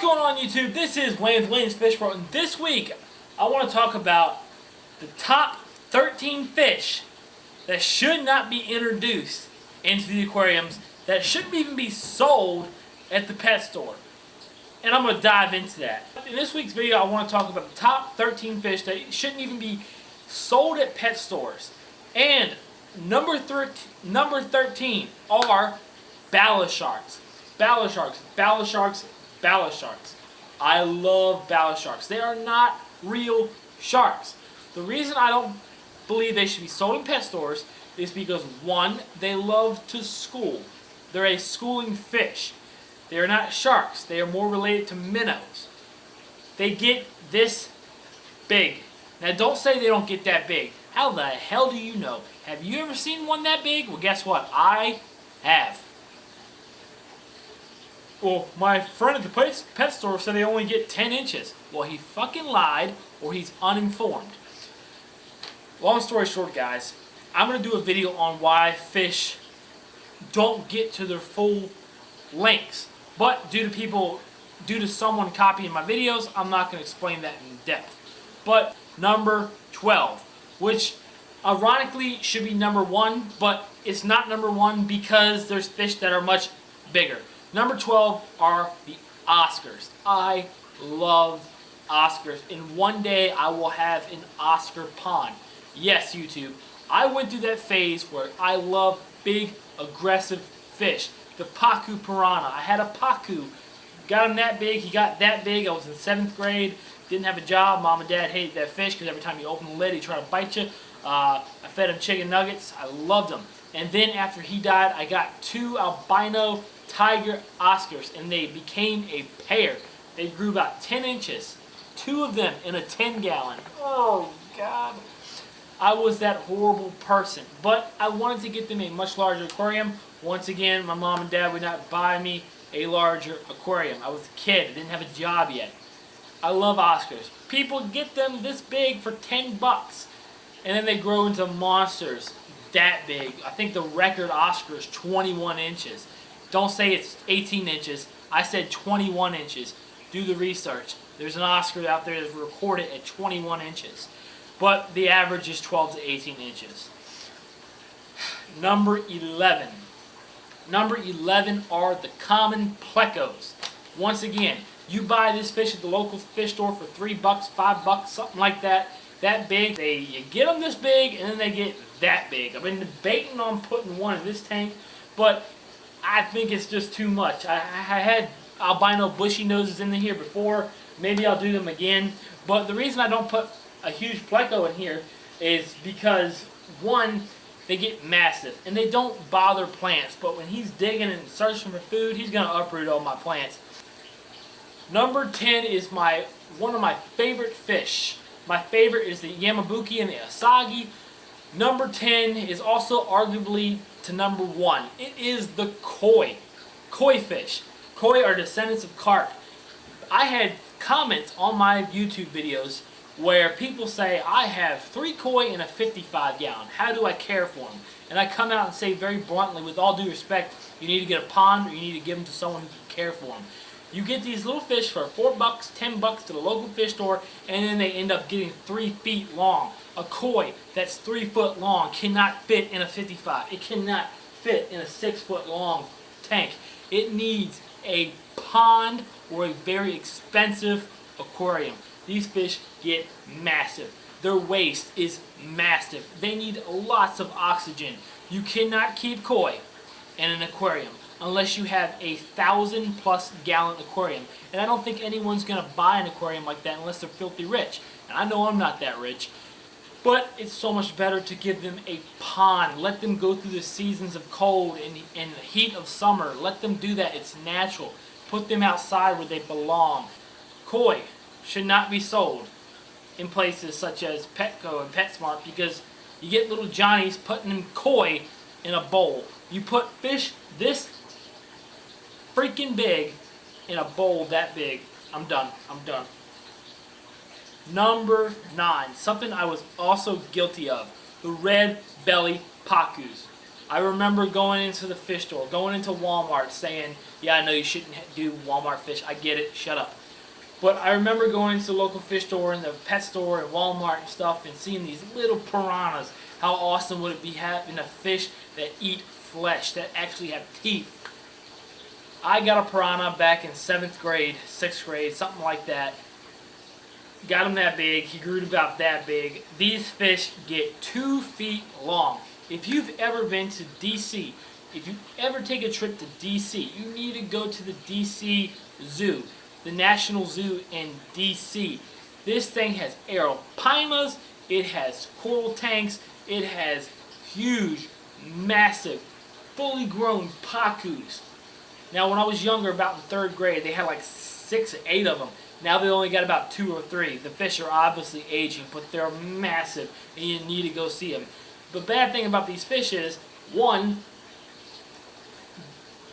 going on YouTube? This is Wayne with Wayne's Fish World, and this week I want to talk about the top 13 fish that should not be introduced into the aquariums, that shouldn't even be sold at the pet store. And I'm going to dive into that. In this week's video I want to talk about the top 13 fish that shouldn't even be sold at pet stores. And number 13 are bala sharks. Bala sharks, bala sharks, bala sharks. I love bala sharks. They are not real sharks. The reason I don't believe they should be sold in pet stores is because, one, they love to school. They're a schooling fish. They are not sharks. They are more related to minnows. They get this big. Now don't say they don't get that big. How the hell do you know? Have you ever seen one that big? Well, guess what? I have. Well, my friend at the pet store said they only get 10 inches. Well, he fucking lied, or he's uninformed. Long story short, guys, I'm going to do a video on why fish don't get to their full lengths. But due to someone copying my videos, I'm not going to explain that in depth. But number 12, which ironically should be number 1, but it's not number 1 because there's fish that are much bigger. Number 12 are the Oscars. I love Oscars. And one day I will have an Oscar pond. Yes, YouTube. I went through that phase where I love big, aggressive fish. The pacus piranha. I had a pacus. Got him that big. He got that big. I was in 7th grade. Didn't have a job. Mom and Dad hated that fish because every time you open the lid, he tried to bite you. I fed him chicken nuggets. I loved him. And then after he died, I got 2 albino tiger Oscars, and they became a pair. They grew about 10 inches. 2 of them in a 10-gallon. Oh, God. I was that horrible person. But I wanted to get them a much larger aquarium. Once again, my mom and dad would not buy me a larger aquarium. I was a kid. I didn't have a job yet. I love Oscars. People get them this big for 10 bucks. And then they grow into monsters that big. I think the record Oscar is 21 inches. Don't say it's 18 inches. I said 21 inches. Do the research. There's an Oscar out there that's recorded at 21 inches. But the average is 12 to 18 inches. Number 11. Number 11 are the common plecos. Once again, you buy this fish at the local fish store for $3, $5, something like that. That big. You get them this big, and then they get that big. I've been debating on putting one in this tank, but I think it's just too much. I had albino bushy noses in here before. Maybe I'll do them again. But the reason I don't put a huge pleco in here is because, one, they get massive and they don't bother plants. But when he's digging and searching for food, he's going to uproot all my plants. Number 10 is one of my favorite fish. My favorite is the yamabuki and the asagi. Number 10 is also arguably to number 1. It is the koi. Koi fish. Koi are descendants of carp. I had comments on my YouTube videos where people say, I have 3 koi in a 55-gallon. How do I care for them? And I come out and say very bluntly, with all due respect, you need to get a pond or you need to give them to someone who can care for them. You get these little fish for $4, $10 to the local fish store, and then they end up getting 3 feet long. A koi that's 3 foot long cannot fit in a 55. It cannot fit in a 6 foot long tank. It needs a pond or a very expensive aquarium. These fish get massive. Their waist is massive. They need lots of oxygen. You cannot keep koi in an aquarium unless you have a 1,000+ gallon aquarium. And I don't think anyone's going to buy an aquarium like that unless they're filthy rich. And I know I'm not that rich. But it's so much better to give them a pond. Let them go through the seasons of cold and the heat of summer. Let them do that. It's natural. Put them outside where they belong. Koi should not be sold in places such as Petco and PetSmart because you get little Johnnies putting them koi in a bowl. You put fish this freaking big in a bowl that big. I'm done. I'm done. Number 9. Something I was also guilty of. The red belly pacus. I remember going into the fish store, going into Walmart saying, yeah, I know you shouldn't do Walmart fish. I get it. Shut up. But I remember going into the local fish store and the pet store and Walmart and stuff and seeing these little piranhas. How awesome would it be having a fish that eat flesh, that actually have teeth? I got a piranha back in 7th grade, 6th grade, something like that. Got him that big. He grew to about that big. These fish get 2 feet long. If you've ever been to DC, if you ever take a trip to DC, you need to go to the DC Zoo, the National Zoo in DC. This thing has Arapaimas, it has coral tanks, it has huge, massive, fully grown pacus. Now, when I was younger, about in 3rd grade, they had like 6 or 8 of them. Now they only got about 2 or 3. The fish are obviously aging, but they're massive, and you need to go see them. The bad thing about these fish is, one,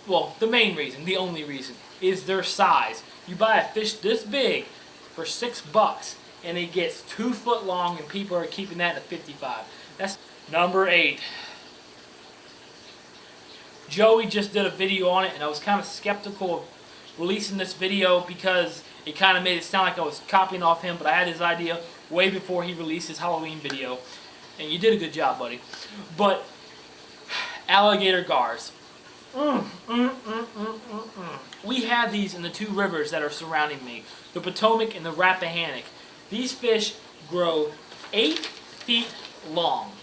well, the main reason, the only reason, is their size. You buy a fish this big for $6, and it gets 2 foot long, and people are keeping that at 55. That's number 8. Joey just did a video on it, and I was kind of skeptical of releasing this video because it kind of made it sound like I was copying off him, but I had his idea way before he released his Halloween video, and you did a good job, buddy. But alligator gars. We have these in the 2 rivers that are surrounding me, the Potomac and the Rappahannock. These fish grow 8 feet long.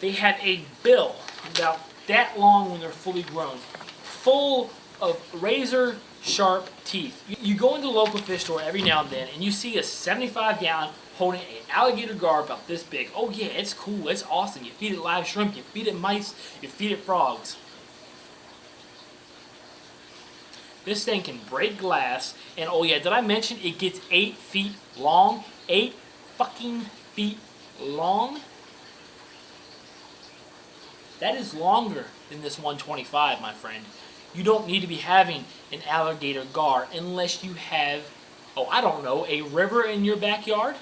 They have a bill about that long when they're fully grown, full of razor sharp teeth. You go into the local fish store every now and then and you see a 75-gallon holding an alligator gar about this big. Oh yeah, it's cool, it's awesome. You feed it live shrimp, you feed it mice, you feed it frogs. This thing can break glass, and oh yeah, did I mention it gets 8 feet long? 8 fucking feet long? That is longer than this 125, my friend. You don't need to be having an alligator gar unless you have, oh, I don't know, a river in your backyard.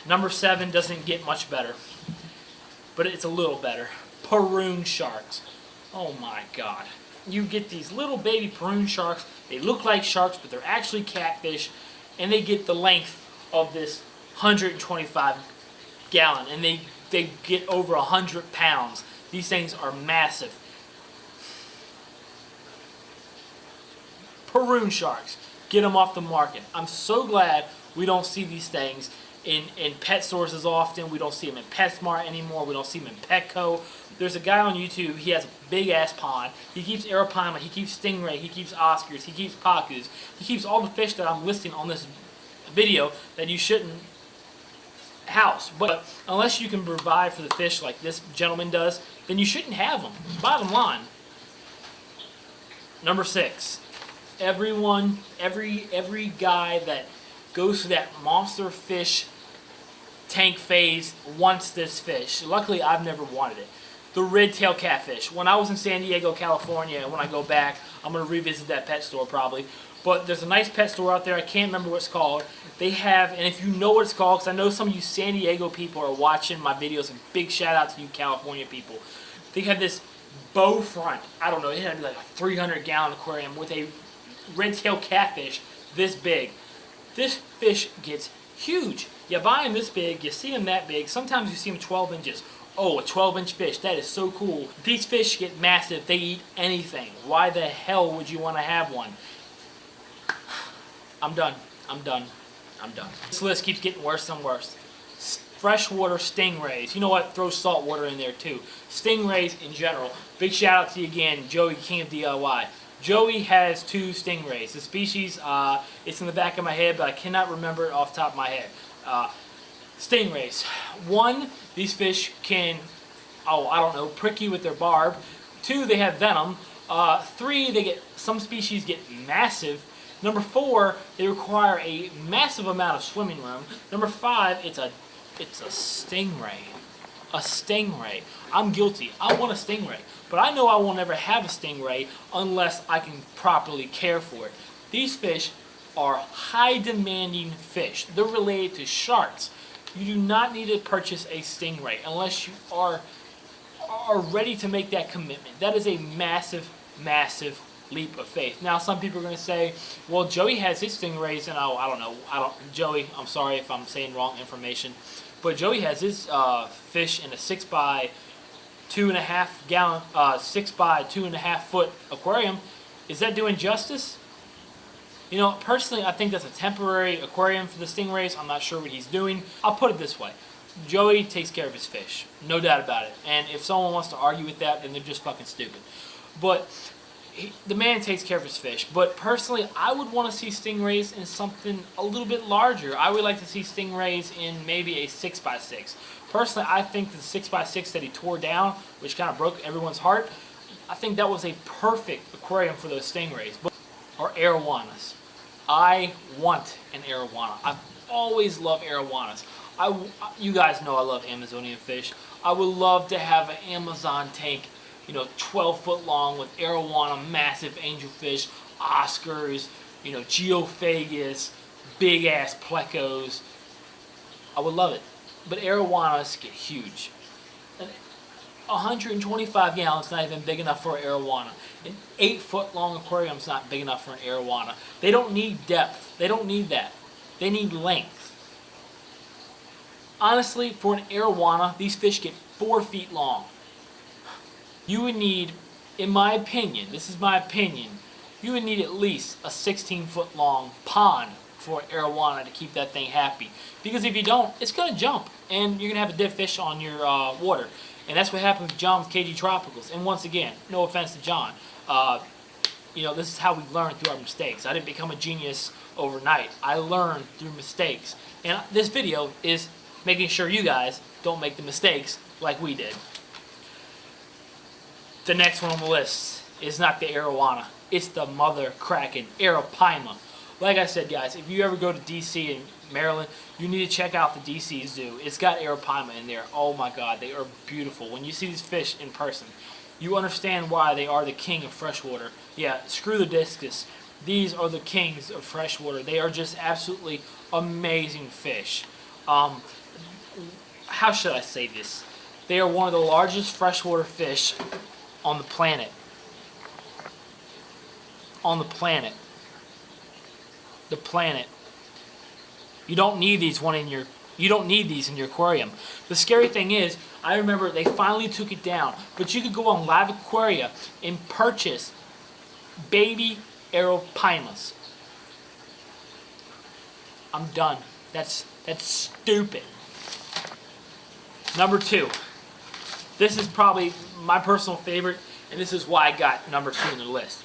Number 7 doesn't get much better, but it's a little better. Peroon sharks. Oh my God. You get these little baby Peroon sharks. They look like sharks, but they're actually catfish, and they get the length of this 125 gallon, and they get over 100 pounds. These things are massive. Peroon sharks. Get them off the market. I'm so glad we don't see these things in pet stores as often. We don't see them in PetSmart anymore. We don't see them in Petco. There's a guy on YouTube. He has a big-ass pond. He keeps Arapaima. He keeps stingray. He keeps Oscars. He keeps pacus. He keeps all the fish that I'm listing on this video that you shouldn't house. But unless you can provide for the fish like this gentleman does, then you shouldn't have them. Bottom line. Number 6. Everyone, every guy that goes through that monster fish tank phase wants this fish. Luckily, I've never wanted it. The red-tailed catfish. When I was in San Diego, California, and when I go back, I'm going to revisit that pet store probably. But there's a nice pet store out there. I can't remember what it's called. They have, and if you know what it's called, because I know some of you San Diego people are watching my videos, and big shout out to you California people. They have this bow front. I don't know, it had to be like a 300-gallon aquarium with a red-tailed catfish this big. This fish gets huge. You buy them this big, you see them that big. Sometimes you see them 12 inches. Oh, a 12-inch fish. That is so cool. These fish get massive. They eat anything. Why the hell would you want to have one? I'm done. I'm done. I'm done. This list keeps getting worse and worse. Freshwater stingrays. You know what? Throw salt water in there too. Stingrays in general. Big shout out to you again, Joey, King of DIY. Joey has 2 stingrays. The species, it's in the back of my head, but I cannot remember it off the top of my head. Stingrays. 1, these fish can, I don't know, prick you with their barb. 2, they have venom. 3, some species get massive. Number 4, they require a massive amount of swimming room. Number 5, it's a stingray. A stingray. I'm guilty. I want a stingray. But I know I will never have a stingray unless I can properly care for it. These fish are high demanding fish. They're related to sharks. You do not need to purchase a stingray unless you are are ready to make that commitment. That is a massive, massive leap of faith. Now, some people are going to say, well, Joey has his stingrays, and I don't know. Joey, I'm sorry if I'm saying wrong information, but Joey has his fish in a 6 by 2.5 gallon, 6 by 2.5 foot aquarium. Is that doing justice? You know, personally, I think that's a temporary aquarium for the stingrays. I'm not sure what he's doing. I'll put it this way. Joey takes care of his fish. No doubt about it. And if someone wants to argue with that, then they're just fucking stupid. But the man takes care of his fish. But personally, I would want to see stingrays in something a little bit larger. I would like to see stingrays in maybe a 6 by 6. Personally, I think the 6 by 6 that he tore down, which kind of broke everyone's heart, I think that was a perfect aquarium for those stingrays. Or Arowanas. I want an Arowana. I've always loved Arowanas. You guys know I love Amazonian fish. I would love to have an Amazon tank, 12 foot long with Arowana, massive angelfish, Oscars, Geophagus, big ass plecos. I would love it. But Arowanas get huge. 125 gallons not even big enough for an Arowana. An 8 foot long aquarium is not big enough for an Arowana. They don't need depth. They don't need that. They need length. Honestly, for an Arowana, these fish get 4 feet long. You would need, in my opinion, this is my opinion, you would need at least a 16 foot long pond for an Arowana to keep that thing happy. Because if you don't, it's going to jump and you're going to have a dead fish on your water. And that's what happened with John with KG Tropicals. And once again, no offense to John, this is how we learn through our mistakes. I didn't become a genius overnight. I learned through mistakes. And this video is making sure you guys don't make the mistakes like we did. The next one on the list is not the Arowana. It's the mother kraken, Arapaima. Like I said, guys, if you ever go to DC and Maryland, you need to check out the DC Zoo. It's got Arapaima in there. Oh my God, they are beautiful. When you see these fish in person, you understand why they are the king of freshwater. Yeah, screw the discus. These are the kings of freshwater. They are just absolutely amazing fish. How should I say this? They are one of the largest freshwater fish on the planet. On the planet. The planet. You don't need these in your aquarium. The scary thing is, I remember they finally took it down, but you could go on Live Aquaria and purchase baby Arapaimas. I'm done. That's stupid. Number 2. This is probably my personal favorite, and this is why I got number 2 on the list.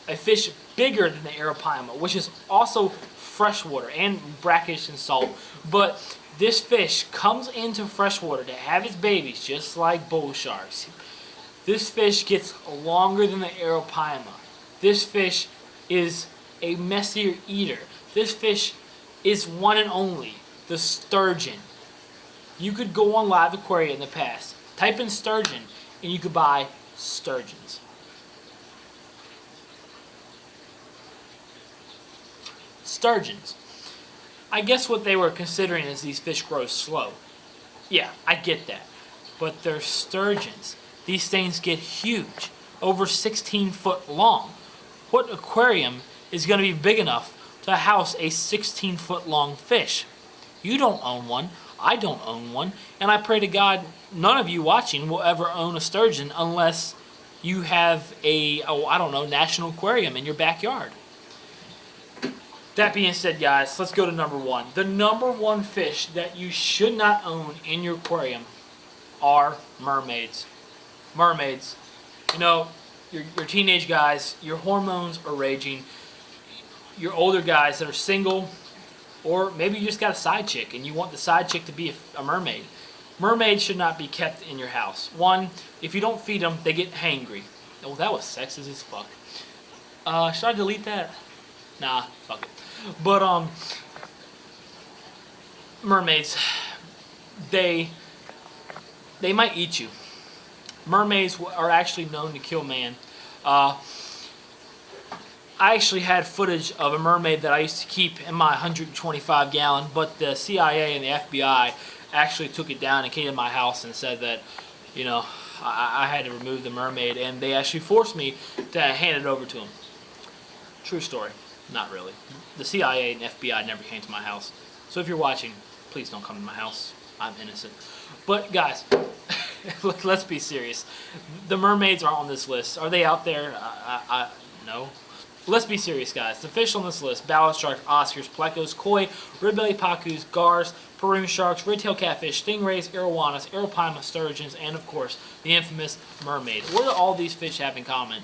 A fish bigger than the Arapaima, which is also freshwater and brackish and salt. But this fish comes into freshwater to have its babies, just like bull sharks. This fish gets longer than the Arapaima. This fish is a messier eater. This fish is one and only the sturgeon. You could go on Live Aquaria in the past, type in sturgeon, and you could buy sturgeons. Sturgeons. I guess what they were considering is these fish grow slow. Yeah, I get that. But they're sturgeons. These things get huge, over 16 foot long. What aquarium is going to be big enough to house a 16 foot long fish? You don't own one. I don't own one. And I pray to God none of you watching will ever own a sturgeon unless you have a, National Aquarium in your backyard. That being said, guys, let's go to number 1. The number 1 fish that you should not own in your aquarium are mermaids. Mermaids. Your teenage guys, your hormones are raging. Your older guys that are single, or maybe you just got a side chick and you want the side chick to be a mermaid. Mermaids should not be kept in your house. 1, if you don't feed them, they get hangry. Oh, that was sexist as fuck. Should I delete that? Nah, fuck it. But, mermaids, they might eat you. Mermaids are actually known to kill man. I actually had footage of a mermaid that I used to keep in my 125 gallon, but the CIA and the FBI actually took it down and came to my house and said that you know, I had to remove the mermaid, and they actually forced me to hand it over to them. True story. Not really. The CIA and FBI never came to my house. So if you're watching, please don't come to my house. I'm innocent. But guys, let's be serious. The mermaids are on this list. Are they out there? No. Let's be serious, guys. The fish on this list: bala sharks, oscars, plecos, koi, red-bellied pacus, gars, Peroon sharks, red-tailed catfish, stingrays, Arowanas, Arapaima, sturgeons, and of course, the infamous mermaid. What do all these fish have in common?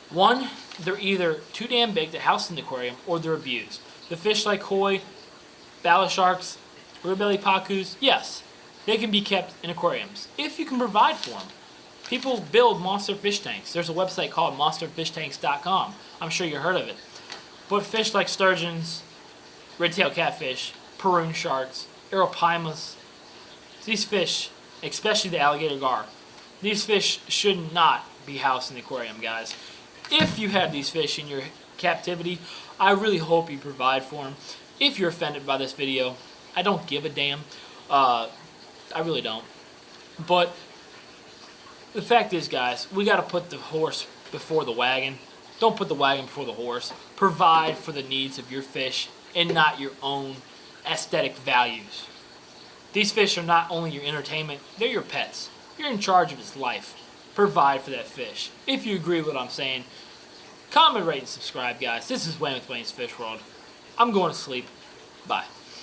One, they're either too damn big to house in the aquarium, or they're abused. The fish like koi, bala sharks, red-bellied pacus, yes, they can be kept in aquariums if you can provide for them. People build monster fish tanks. There's a website called monsterfishtanks.com. I'm sure you heard of it. But fish like sturgeons, red-tailed catfish, Peroon sharks, Arapaimas, these fish, especially the alligator gar, these fish should not be housed in the aquarium, guys. If you have these fish in your captivity, I really hope you provide for them. If you're offended by this video, I don't give a damn. I really don't. But the fact is, guys, we got to put the horse before the wagon. Don't put the wagon before the horse. Provide for the needs of your fish and not your own aesthetic values. These fish are not only your entertainment, they're your pets. You're in charge of his life. Provide for that fish. If you agree with what I'm saying, comment, rate, and subscribe, guys. This is Wayne with Wayne's Fish World. I'm going to sleep. Bye.